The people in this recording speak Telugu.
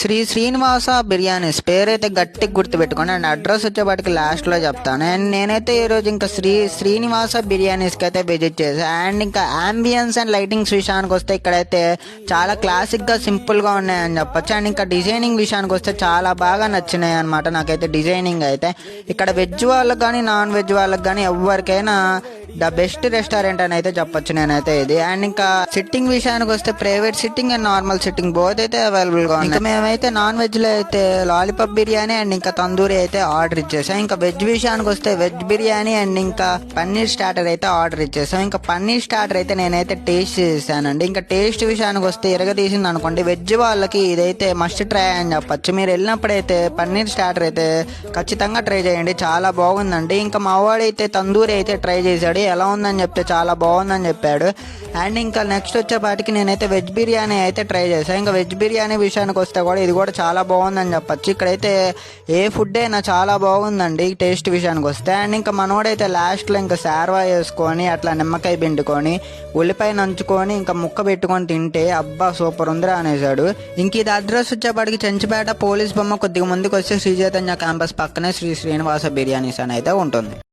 శ్రీ శ్రీనివాస బిర్యానీస్ పేరైతే గట్టిగా గుర్తుపెట్టుకోండి అండ్ అడ్రస్ వచ్చేపాటికి లాస్ట్లో చెప్తాను. అండ్ నేనైతే ఈరోజు ఇంకా శ్రీనివాస బిర్యానీస్కి అయితే విజిట్ చేశాను. అండ్ ఇంకా అంబియన్స్ అండ్ లైటింగ్స్ విషయానికి వస్తే ఇక్కడైతే చాలా క్లాసిక్గా సింపుల్గా ఉన్నాయని చెప్పొచ్చు. అండ్ ఇంకా డిజైనింగ్ విషయానికి వస్తే చాలా బాగా నచ్చినాయి అనమాట నాకైతే డిజైనింగ్ అయితే. ఇక్కడ వెజ్ వాళ్ళకి కానీ నాన్ వెజ్ వాళ్ళకి కానీ ఎవరికైనా ద బెస్ట్ రెస్టారెంట్ అని అయితే చెప్పొచ్చు నేనైతే ఇది. అండ్ ఇంకా సిట్టింగ్ విషయానికి వస్తే private sitting and normal sitting both అయితే అవైలబుల్ గా ఉన్నాయి. మేమైతే నాన్ వెజ్ లో అయితే లాలీపాప్ బిర్యానీ అండ్ ఇంకా తందూరి అయితే ఆర్డర్ ఇచ్చేసాం. ఇంకా వెజ్ విషయానికి వస్తే వెజ్ బిర్యానీ అండ్ ఇంకా పన్నీర్ స్టార్టర్ అయితే ఆర్డర్ ఇచ్చేసాం. ఇంకా పన్నీర్ స్టార్టర్ అయితే నేనైతే టేస్ట్ చేశానండి. ఇంకా టేస్ట్ విషయానికి వస్తే ఇరగదీసింది అనుకోండి, వెజ్ వాళ్ళకి ఇదైతే మస్ట్ ట్రై అని చెప్పొచ్చు. మీరు వెళ్ళినప్పుడైతే పన్నీర్ స్టార్టర్ అయితే ఖచ్చితంగా ట్రై చేయండి, చాలా బాగుందండి. ఇంకా మా వాడైతే తందూరి అయితే ట్రై చేశాడు, ఎలా ఉందని చెప్తే చాలా బాగుందని చెప్పాడు. అండ్ ఇంకా నెక్స్ట్ వచ్చేపాటికి నేనైతే వెజ్ బిర్యానీ అయితే ట్రై చేశాను. ఇంకా వెజ్ బిర్యానీ విషయానికి వస్తే కూడా ఇది కూడా చాలా బాగుందని చెప్పచ్చు. ఇక్కడైతే ఏ ఫుడ్ అయినా చాలా బాగుందండి టేస్ట్ విషయానికి వస్తే. అండ్ ఇంకా మనోడైతే లాస్ట్లో ఇంకా శార్వా వేసుకొని అట్లా నిమ్మకాయ పిండుకొని ఉల్లిపాయ నంచుకొని ఇంకా ముక్క పెట్టుకొని తింటే అబ్బా సూపర్ ఉందిరా అనేసాడు. ఇంక ఇది అడ్రస్ వచ్చేపాటికి చెంచుపేట పోలీస్ బొమ్మ కొద్దిగా ముందుకు వస్తే శ్రీ చైతన్య క్యాంపస్ పక్కనే శ్రీ శ్రీనివాస బిర్యానీస్ అని అయితే ఉంటుంది.